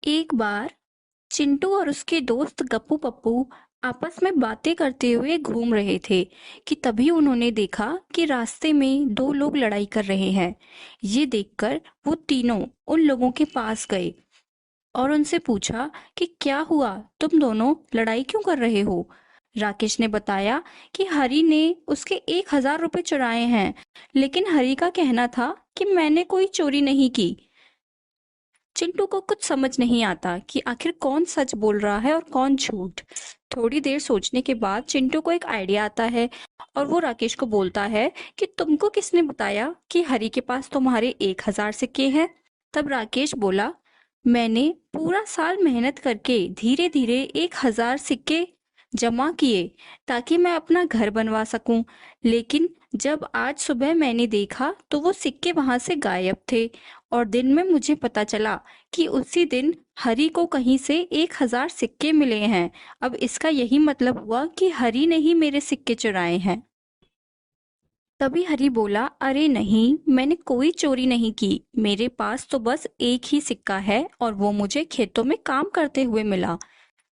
एक बार चिंटू और उसके दोस्त गप्पू पप्पू आपस में बातें करते हुए घूम रहे थे कि तभी उन्होंने देखा कि रास्ते में दो लोग लड़ाई कर रहे हैं। ये देखकर वो तीनों उन लोगों के पास गए और उनसे पूछा कि क्या हुआ, तुम दोनों लड़ाई क्यों कर रहे हो। राकेश ने बताया कि हरी ने उसके 1,000 रुपये चुराए हैं, लेकिन हरी का कहना था कि मैंने कोई चोरी नहीं की। चिंटू को कुछ समझ नहीं आता कि आखिर कौन सच बोल रहा है और कौन झूठ। थोड़ी देर सोचने के बाद चिंटू को एक आइडिया आता है और वो राकेश को बोलता है कि तुमको किसने बताया कि हरी के पास तुम्हारे 1,000 सिक्के हैं। तब राकेश बोला, मैंने पूरा साल मेहनत करके धीरे धीरे 1,000 सिक्के जमा किए ताकि मैं अपना घर बनवा सकूं, लेकिन जब आज सुबह मैंने देखा तो वो सिक्के वहां से गायब थे और दिन में मुझे पता चला कि उसी दिन हरी को कहीं से 1,000 सिक्के मिले हैं। अब इसका यही मतलब हुआ कि हरी ने ही मेरे सिक्के चुराए हैं। तभी हरी बोला, अरे नहीं, मैंने कोई चोरी नहीं की। मेरे पास तो बस एक ही सिक्का है और वो मुझे खेतों में काम करते हुए मिला।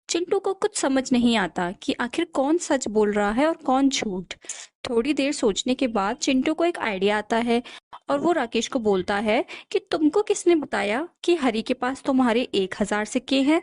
चिंटू को कुछ समझ नहीं आता कि आखिर कौन सच बोल रहा है और कौन झूठ। थोड़ी देर सोचने के बाद चिंटू को एक आइडिया आता है और वो राकेश को बोलता है कि तुमको किसने बताया कि हरी के पास तुम्हारे 1,000 सिक्के हैं।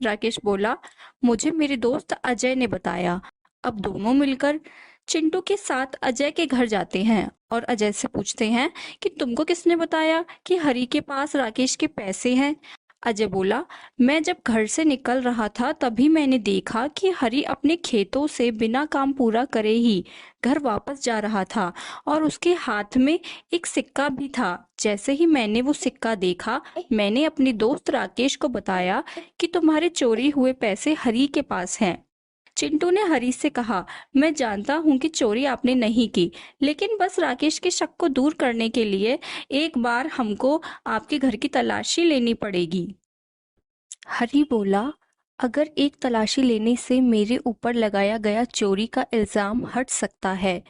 राकेश बोला, मुझे मेरे दोस्त अजय ने बताया। अब दोनों मिलकर चिंटू के साथ अजय के घर जाते हैं और अजय से पूछते हैं कि तुमको किसने बताया कि हरी के पास राकेश के पैसे हैं। अजय बोला, मैं जब घर से निकल रहा था तभी मैंने देखा कि हरी अपने खेतों से बिना काम पूरा करे ही घर वापस जा रहा था और उसके हाथ में एक सिक्का भी था। जैसे ही मैंने वो सिक्का देखा, मैंने अपने दोस्त राकेश को बताया कि तुम्हारे चोरी हुए पैसे हरी के पास हैं। चिंटू ने हरी से कहा, मैं जानता हूँ कि चोरी आपने नहीं की, लेकिन बस राकेश के शक को दूर करने के लिए एक बार हमको आपके घर की तलाशी लेनी पड़ेगी। हरी बोला, अगर एक तलाशी लेने से मेरे ऊपर लगाया गया चोरी का इल्जाम हट सकता है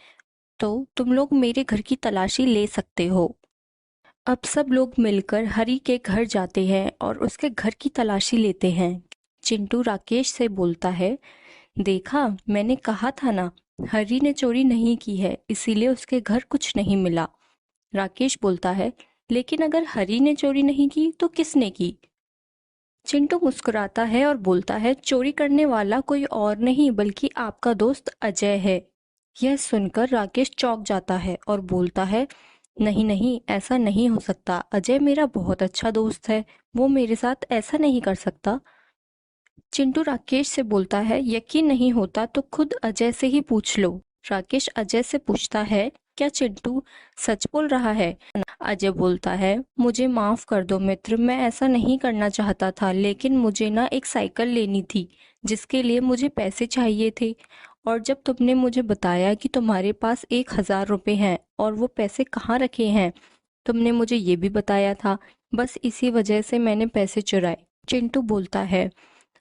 तो तुम लोग मेरे घर की तलाशी ले सकते हो। अब सब लोग मिलकर हरी के घर जाते हैं और उसके घर की तलाशी लेते हैं। चिंटू राकेश से बोलता है, देखा, मैंने कहा था ना, हरी ने चोरी नहीं की है, इसीलिए उसके घर कुछ नहीं मिला। राकेश बोलता है, लेकिन अगर हरी ने चोरी नहीं की तो किसने की। चिंटू मुस्कुराता है और बोलता है, चोरी करने वाला कोई और नहीं बल्कि आपका दोस्त अजय है। यह सुनकर राकेश चौंक जाता है और बोलता है, नहीं नहीं, ऐसा नहीं हो सकता, अजय मेरा बहुत अच्छा दोस्त है, वो मेरे साथ ऐसा नहीं कर सकता। चिंटू राकेश से बोलता है, यकीन नहीं होता तो खुद अजय से ही पूछ लो। राकेश अजय से पूछता है, क्या चिंटू सच बोल रहा है। अजय बोलता है, मुझे माफ कर दो मित्र, मैं ऐसा नहीं करना चाहता था, लेकिन मुझे ना एक साइकिल लेनी थी जिसके लिए मुझे पैसे चाहिए थे, और जब तुमने मुझे बताया कि तुम्हारे पास 1,000 रुपये हैं और वो पैसे कहाँ रखे हैं, तुमने मुझे ये भी बताया था, बस इसी वजह से मैंने पैसे चुराए। चिंटू बोलता है,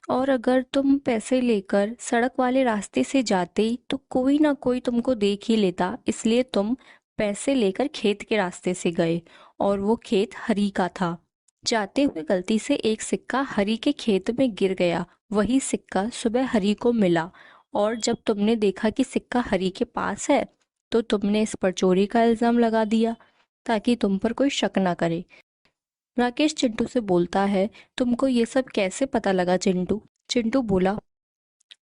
और अगर तुम पैसे लेकर सड़क वाले रास्ते से जाते तो कोई ना कोई तुमको देख ही लेता, इसलिए तुम पैसे लेकर खेत के रास्ते से गए और वो खेत हरी का था। जाते हुए गलती से एक सिक्का हरी के खेत में गिर गया। वही सिक्का सुबह हरी को मिला और जब तुमने देखा कि सिक्का हरी के पास है तो तुमने इस पर चोरी का इल्जाम लगा दिया ताकि तुम पर कोई शक ना करे। राकेश चिंटू से बोलता है, तुमको ये सब कैसे पता लगा चिंटू। चिंटू बोला,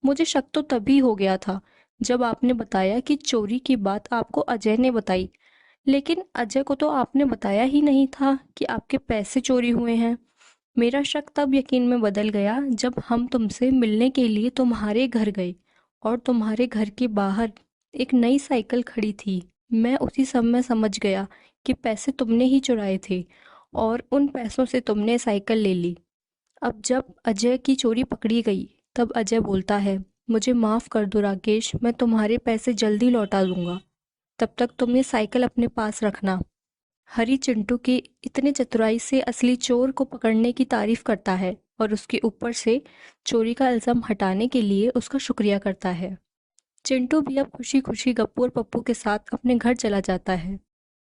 मुझे शक तो तभी हो गया था जब आपने बताया कि चोरी की बात आपको अजय ने बताई, लेकिन अजय को तो आपने बताया ही नहीं था कि आपके पैसे चोरी हुए हैं। मेरा शक तब यकीन में बदल गया जब हम तुमसे मिलने के लिए तुम्हारे घर गए और तुम्हारे घर के बाहर एक नई साइकिल खड़ी थी। मैं उसी समय समझ गया कि पैसे तुमने ही चुराए थे और उन पैसों से तुमने साइकिल ले ली। अब जब अजय की चोरी पकड़ी गई तब अजय बोलता है, मुझे माफ़ कर दो राकेश, मैं तुम्हारे पैसे जल्दी लौटा दूंगा, तब तक तुम ये साइकिल अपने पास रखना। हरी चिंटू की इतने चतुराई से असली चोर को पकड़ने की तारीफ करता है और उसके ऊपर से चोरी का इल्जाम हटाने के लिए उसका शुक्रिया करता है। चिंटू भी अब खुशी खुशी गप्पू और पप्पू के साथ अपने घर चला जाता है।